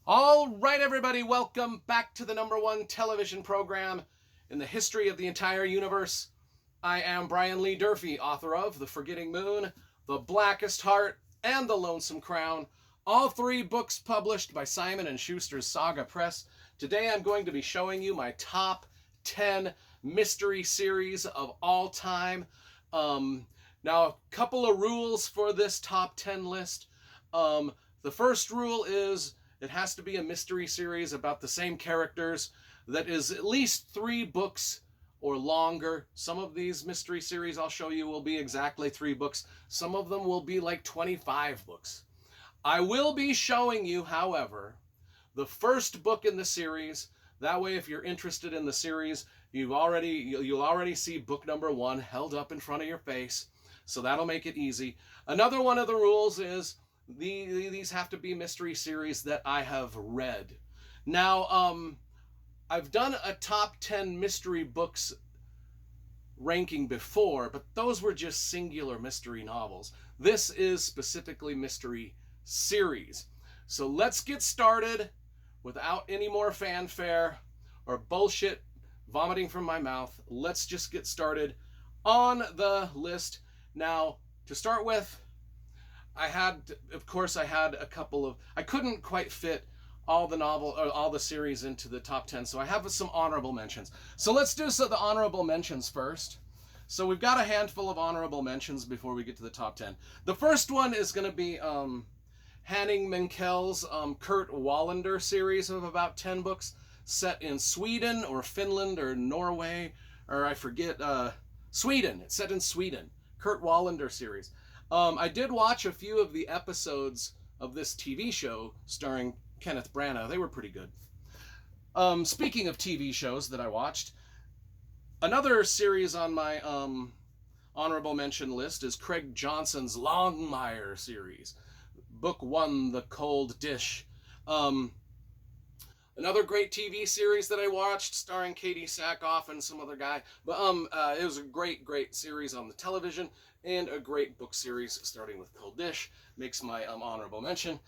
All right, everybody, welcome back to the #1 television program in the history of the entire universe. I am Brian Lee Durfee, author of The Forgetting Moon, The Blackest Heart, and The Lonesome Crown, all three books published by Simon & Schuster's Saga Press. Today I'm going to be showing you my top 10 mystery series of all time. Now, a couple of rules for this top 10 list. The first rule is it has to be a mystery series about the same characters that is at least 3 books or longer. Some of these mystery series I'll show you will be exactly 3 books. Some of them will be like 25 books. I will be showing you, however, the first book in the series. That way, if you're interested in the series, you'll already see book number 1 held up in front of your face. So that'll make it easy. Another one of the rules is these have to be mystery series that I have read. Now, I've done a top 10 mystery books ranking before, but those were just singular mystery novels. This is specifically mystery series. So let's get started without any more fanfare or bullshit vomiting from my mouth. Let's just get started on the list. Now, to start with, I had a couple of, I couldn't quite fit all the series into the top 10, so I have some honorable mentions. So let's do the honorable mentions first. So we've got a handful of honorable mentions before we get to the top 10. The first one is going to be Henning Mankel's Kurt Wallander series of about 10 books set in Sweden or Finland or Norway, or I forget, Sweden. It's set in Sweden. Kurt Wallander series. I did watch a few of the episodes of this TV show starring Kenneth Branagh. They were pretty good. Speaking of TV shows that I watched, another series on my honorable mention list is Craig Johnson's Longmire series. Book 1, The Cold Dish. Another great TV series that I watched starring Katie Sackhoff and some other guy. But it was a great series on the television and a great book series starting with Cold Dish. Makes my honorable mention.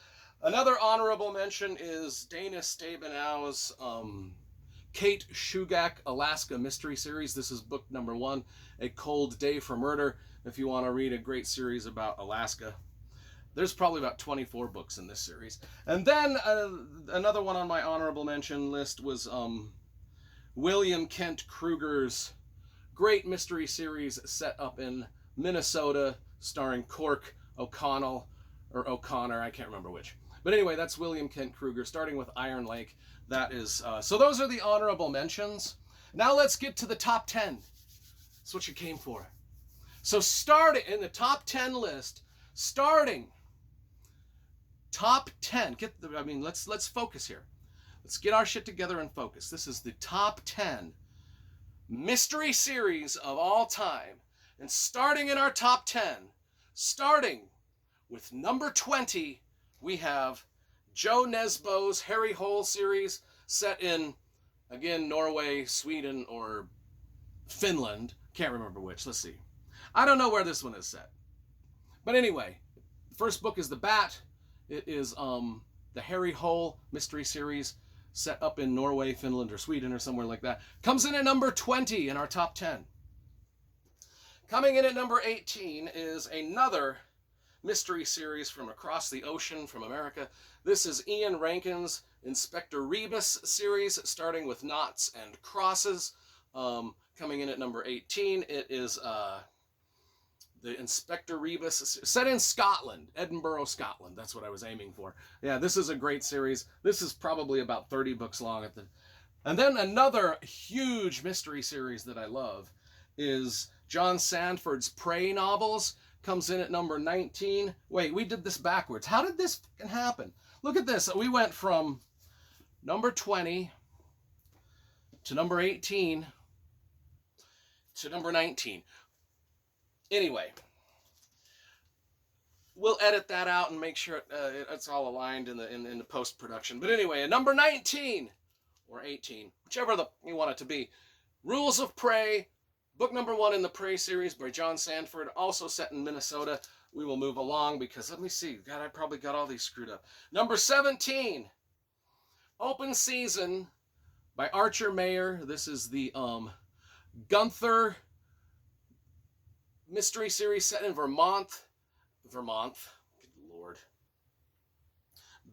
Another honorable mention is Dana Stabenow's Kate Shugak Alaska Mystery Series. This is book number 1, A Cold Day for Murder. If you want to read a great series about Alaska. There's probably about 24 books in this series. And then another one on my honorable mention list was William Kent Kruger's great mystery series set up in Minnesota, starring Cork O'Connell, or O'Connor, I can't remember which. But anyway, that's William Kent Kruger, starting with Iron Lake. That is, so those are the honorable mentions. Now let's get to the top 10. That's what you came for. So starting in the top 10 list, starting top 10. Let's focus here. Let's get our shit together and focus. This is the top 10 mystery series of all time. And starting in our top 10, starting with number 20, we have Joe Nesbo's Harry Hole series set in, again, Norway, Sweden, or Finland. Can't remember which. Let's see. I don't know where this one is set. But anyway, the first book is The Bat. It is the Harry Hole mystery series set up in Norway, Finland, or Sweden, or somewhere like that. Comes in at number 20 in our top 10. Coming in at number 18 is another mystery series from across the ocean from America. This is Ian Rankin's Inspector Rebus series, starting with Knots and Crosses. Coming in at number 18, it is the Inspector Rebus, set in Scotland, Edinburgh, Scotland. That's what I was aiming for. Yeah, this is a great series. This is probably about 30 books long. And then another huge mystery series that I love is John Sandford's Prey novels. Comes in at number 19. Wait, we did this backwards. How did this happen? Look at this. We went from number 20 to number 18 to number 19. Anyway, we'll edit that out and make sure it's all aligned in the post-production. But anyway, at number 19, or 18, whichever you want it to be, Rules of Prey, book number 1 in the Prey series by John Sandford, also set in Minnesota. We will move along because, let me see, God, I probably got all these screwed up. Number 17, Open Season by Archer Mayer. This is the Gunther mystery series set in Vermont. Good Lord.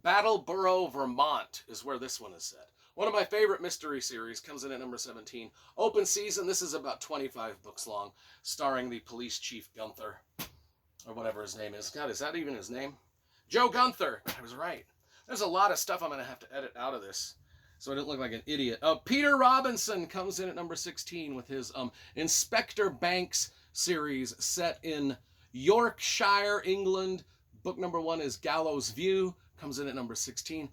Battleboro, Vermont is where this one is set. One of my favorite mystery series, comes in at number 17. Open Season, this is about 25 books long, starring the police chief Gunther, or whatever his name is. God, is that even his name? Joe Gunther. I was right. There's a lot of stuff I'm going to have to edit out of this, so I don't look like an idiot. Peter Robinson comes in at number 16 with his Inspector Banks series set in Yorkshire, England. Book number 1 is Gallows View, comes in at number 16.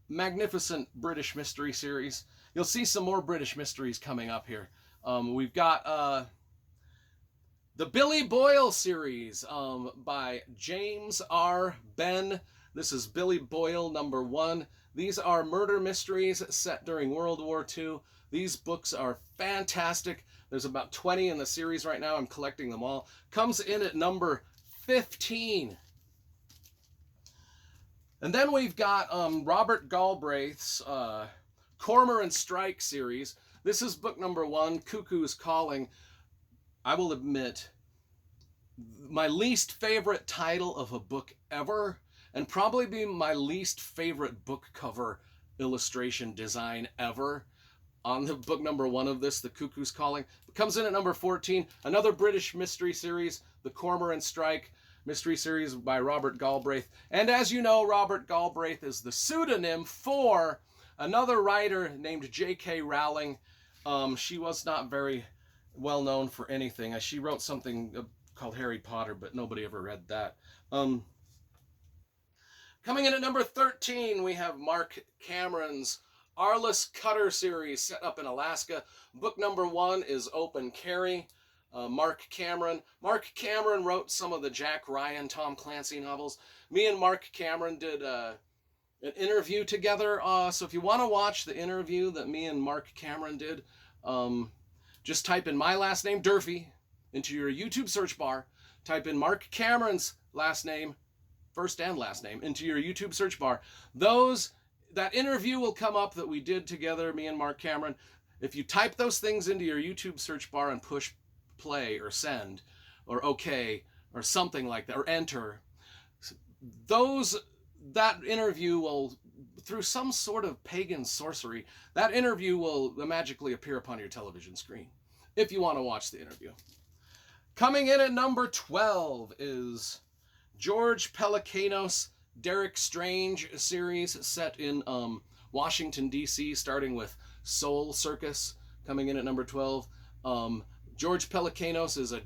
Magnificent British mystery series. You'll see some more British mysteries coming up here. We've got the Billy Boyle series by James R. Benn. This is Billy Boyle number 1. These are murder mysteries set during World War II. These books are fantastic. There's about 20 in the series right now. I'm collecting them all. Comes in at number 15. And then we've got Robert Galbraith's Cormorant Strike series. This is book number 1, Cuckoo's Calling. I will admit, my least favorite title of a book ever, and probably be my least favorite book cover illustration design ever. On the book number 1 of this, The Cuckoo's Calling. It comes in at number 14. Another British mystery series, The Cormorant Strike mystery series by Robert Galbraith. And as you know, Robert Galbraith is the pseudonym for another writer named J.K. Rowling. She was not very well known for anything. She wrote something called Harry Potter, but nobody ever read that. Coming in at number 13, we have Mark Cameron's Arliss Cutter series set up in Alaska. Book number 1 is Open Carry. Mark Cameron. Mark Cameron wrote some of the Jack Ryan, Tom Clancy novels. Me and Mark Cameron did an interview together. So if you want to watch the interview that me and Mark Cameron did, just type in my last name, Durfee, into your YouTube search bar. Type in Mark Cameron's last name, first and last name, into your YouTube search bar. That interview will come up that we did together, me and Mark Cameron. If you type those things into your YouTube search bar and push play or send or okay or something like that, or enter, that interview will, through some sort of pagan sorcery, that interview will magically appear upon your television screen if you want to watch the interview. Coming in at number 12 is George Pelecanos' Derek Strange series set in Washington, D.C., starting with Soul Circus, coming in at number 12. George Pelecanos is a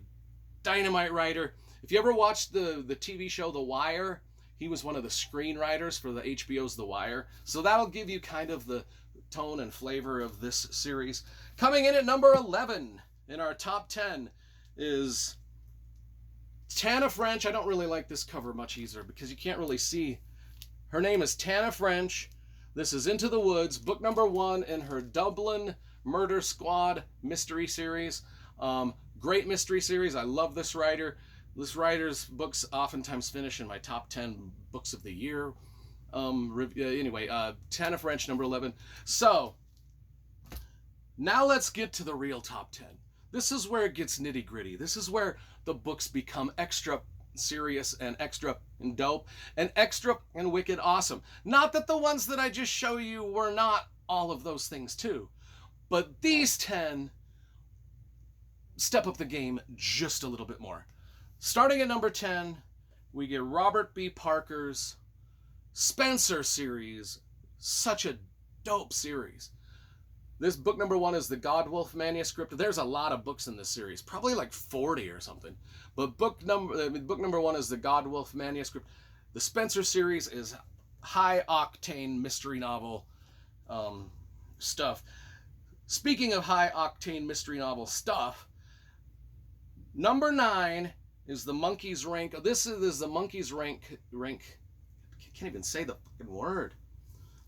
dynamite writer. If you ever watched the TV show The Wire, he was one of the screenwriters for the HBO's The Wire. So that'll give you kind of the tone and flavor of this series. Coming in at number 11 in our top 10 is Tana French. I don't really like this cover much either because you can't really see. Her name is Tana French. This is Into the Woods, book number 1 in her Dublin Murder Squad mystery series. Great mystery series. I love this writer. This writer's books oftentimes finish in my top 10 books of the year. Anyway, Tana French, number 11. So, now let's get to the real top 10. This is where it gets nitty gritty. This is where the books become extra serious and extra and dope and extra and wicked awesome. Not that the ones that I just show you were not all of those things too, but these 10 step up the game just a little bit more. Starting at number 10, we get Robert B. Parker's Spencer series. Such a dope series. This book number 1 is the Godwolf manuscript. There's a lot of books in this series, probably like 40 or something. But book number 1 is the Godwolf manuscript. The Spencer series is high octane mystery novel stuff. Speaking of high octane mystery novel stuff, number 9 is the Monkey's Rank. This is the Monkey's Rank. I can't even say the fucking word.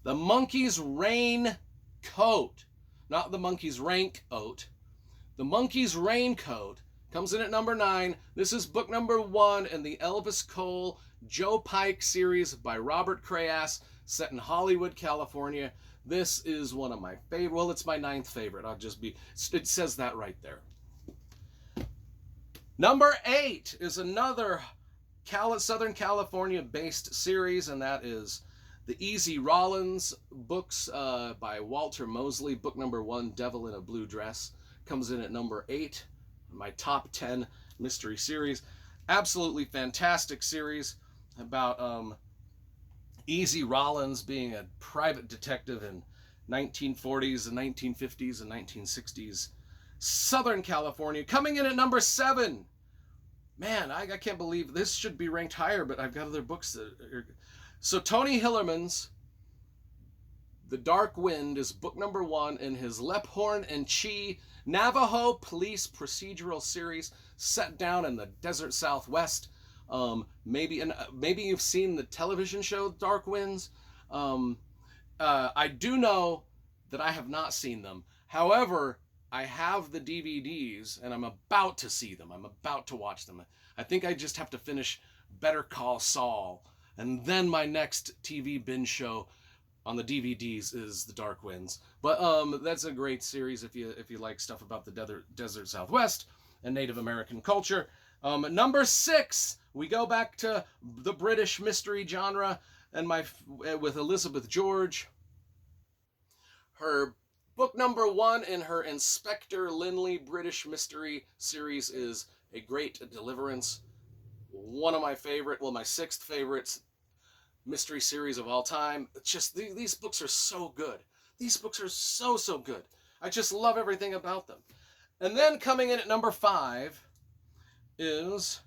The Monkey's Raincoat. Not the Monkey's Raincoat. The Monkey's Raincoat comes in at number 9. This is book number 1 in the Elvis Cole Joe Pike series by Robert Crayass, set in Hollywood, California. This is one of my favorite. Well, it's my 9th favorite. It says that right there. Number 8 is another Southern California-based series, and that is the Easy Rawlins books by Walter Mosley. Book number 1, Devil in a Blue Dress, comes in at number 8. My top 10 mystery series. Absolutely fantastic series about Easy Rawlins being a private detective in 1940s and 1950s and 1960s Southern California. Coming in at number 7. Man, I can't believe this should be ranked higher, but I've got other books that are... So Tony Hillerman's The Dark Wind is book number 1 in his Lephorn and Chi Navajo police procedural series set down in the desert Southwest. Maybe you've seen the television show Dark Winds. I do know that I have not seen them. However, I have the DVDs and I'm about to see them. I'm about to watch them. I think I just have to finish Better Call Saul, and then my next TV binge show on the DVDs is The Dark Winds. But that's a great series if you like stuff about the desert Southwest and Native American culture. Number 6, we go back to the British mystery genre and with Elizabeth George. Her book number 1 in her Inspector Linley British mystery series is A Great Deliverance. One of my favorite, well, my 6th favorite mystery series of all time. It's just, these books are so good. These books are so good. I just love everything about them. And then coming in at number 5 is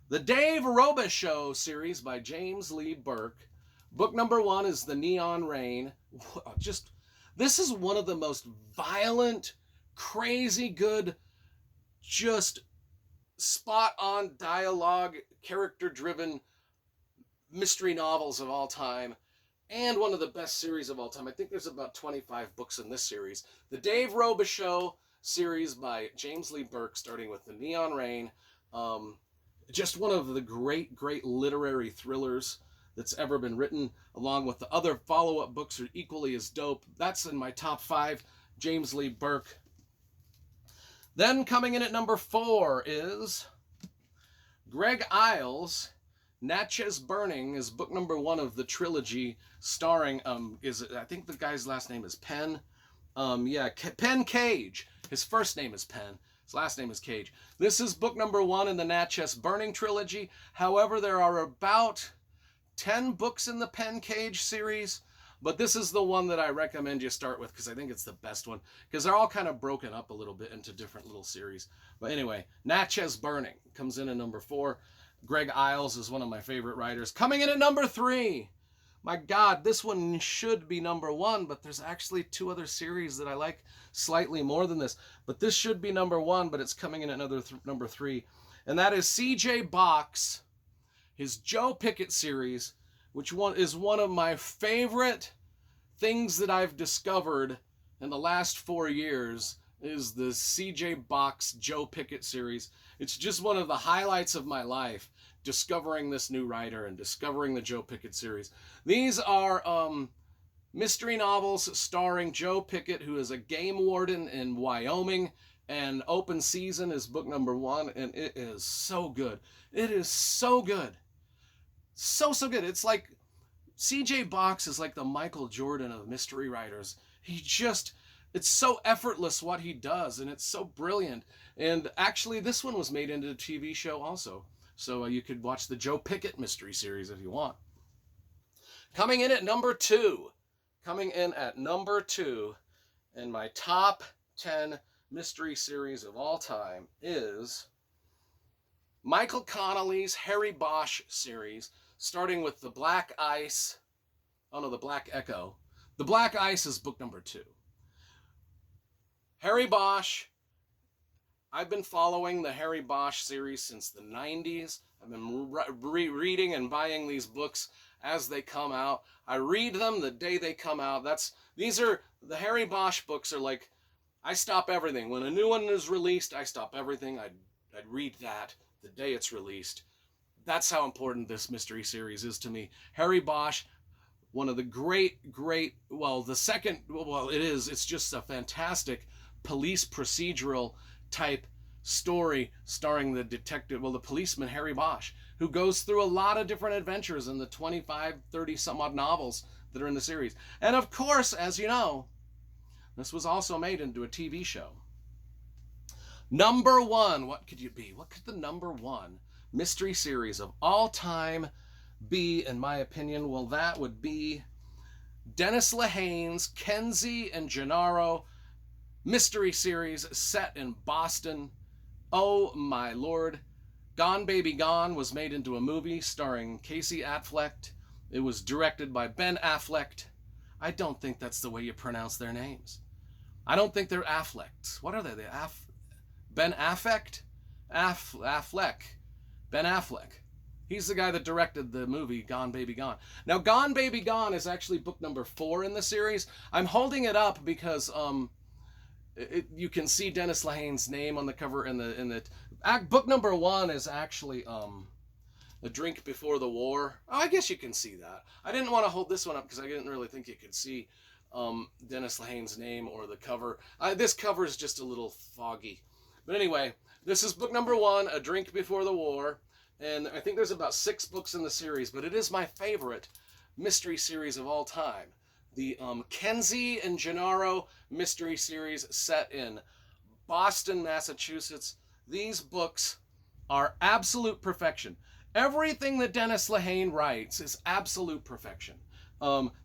the Dave Roba Show series by James Lee Burke. Book number 1 is The Neon Rain. This is one of the most violent, crazy good, just spot-on dialogue, character-driven mystery novels of all time, and one of the best series of all time. I think there's about 25 books in this series. The Dave Roba Show series by James Lee Burke, starting with The Neon Rain. Just one of the great literary thrillers that's ever been written, along with the other follow-up books are equally as dope. That's in my top 5, James Lee Burke. Then coming in at number 4 is Greg Iles' Natchez Burning is book number 1 of the trilogy, starring, I think the guy's last name is Penn. Penn Cage. His first name is Penn. His last name is Cage. This is book number 1 in the Natchez Burning trilogy. However, there are about 10 books in the Penn Cage series, but this is the one that I recommend you start with because I think it's the best one, because they're all kind of broken up a little bit into different little series. But anyway, Natchez Burning comes in at number 4. Greg Iles is one of my favorite writers. Coming in at number 3. My God, this one should be number 1, but there's actually 2 other series that I like slightly more than this. But this should be number 1, but it's coming in at number 3. And that is C.J. Box, his Joe Pickett series, which is one of my favorite things that I've discovered in the last 4 years, is the C.J. Box Joe Pickett series. It's just one of the highlights of my life, discovering this new writer and discovering the Joe Pickett series. These are mystery novels starring Joe Pickett, who is a game warden in Wyoming, and Open Season is book number 1, and it is so good. It is so good. So good. It's like C.J. Box is like the Michael Jordan of mystery writers. It's so effortless what he does, and it's so brilliant. And actually, this one was made into a TV show also. So you could watch the Joe Pickett mystery series if you want. Coming in at number 2 in my top 10 mystery series of all time is Michael Connelly's Harry Bosch series, starting with The Black Ice. Oh no, The Black Echo. The Black Ice is book number 2. Harry Bosch. I've been following the Harry Bosch series since the 90s. I've been reading and buying these books as they come out. I read them the day they come out. The Harry Bosch books are like, I stop everything. When a new one is released, I stop everything. I'd read that the day it's released. That's how important this mystery series is to me. Harry Bosch, one of the great, well, the second, well, it's just a fantastic police procedural type story starring the detective, well, the policeman Harry Bosch, who goes through a lot of different adventures in the 25, 30 some odd novels that are in the series. And of course, as you know, this was also made into a TV show. Number one, what could you be? What could the number one mystery series of all time be, in my opinion? Well, that would be Dennis Lehane's Kenzie and Gennaro mystery series set in Boston. Oh my lord. Gone Baby Gone was made into a movie starring Casey Affleck. It was directed by Ben Affleck. I don't think that's the way you pronounce their names. I don't think they're Afflecks. What are they? Ben Affleck? Affleck. Ben Affleck. He's the guy that directed the movie Gone Baby Gone. Now, Gone Baby Gone is actually book number 4 in the series. I'm holding it up because you can see Dennis Lehane's name on the cover. Book number 1 is actually A Drink Before the War. Oh, I guess you can see that. I didn't want to hold this one up because I didn't really think you could see Dennis Lehane's name or the cover. This cover is just a little foggy. But anyway, this is book number 1, A Drink Before the War. And I think there's about 6 books in the series, but it is my favorite mystery series of all time. The Kenzie and Gennaro mystery series set in Boston, Massachusetts. These books are absolute perfection. Everything that Dennis Lehane writes is absolute perfection.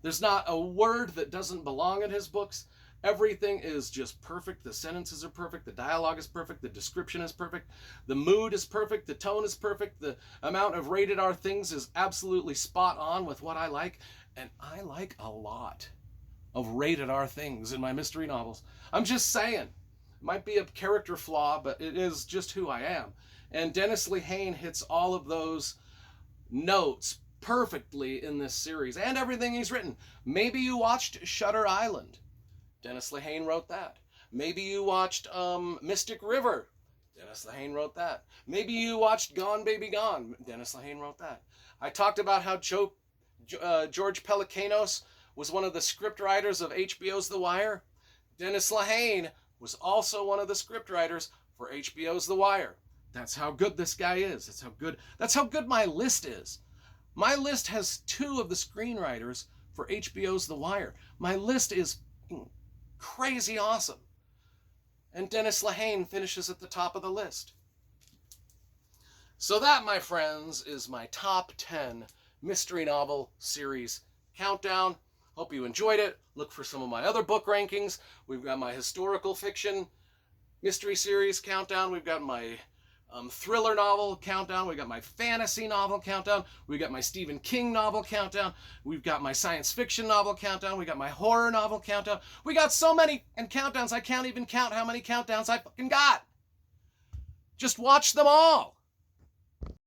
There's not a word that doesn't belong in his books. Everything is just perfect. The sentences are perfect. The dialogue is perfect. The description is perfect. The mood is perfect. The tone is perfect. The amount of rated R things is absolutely spot on with what I like. And I like a lot of rated R things in my mystery novels. I'm just saying. It might be a character flaw, but it is just who I am. And Dennis Lehane hits all of those notes perfectly in this series and everything he's written. Maybe you watched Shutter Island. Dennis Lehane wrote that. Maybe you watched Mystic River. Dennis Lehane wrote that. Maybe you watched Gone Baby Gone. Dennis Lehane wrote that. I talked about how George Pelecanos was one of the script writers of HBO's The Wire. Dennis Lehane was also one of the script writers for HBO's The Wire. That's how good this guy is. That's how good my list is. My list has 2 of the screenwriters for HBO's The Wire. My list is crazy awesome. And Dennis Lehane finishes at the top of the list. So that, my friends, is my top 10 mystery novel series countdown. Hope you enjoyed it. Look for some of my other book rankings. We've got my historical fiction mystery series countdown. We've got my thriller novel countdown. We've got my fantasy novel countdown. We've got my Stephen King novel countdown. We've got my science fiction novel countdown. We got my horror novel countdown. We got so many and countdowns, I can't even count how many countdowns I fucking got. Just watch them all.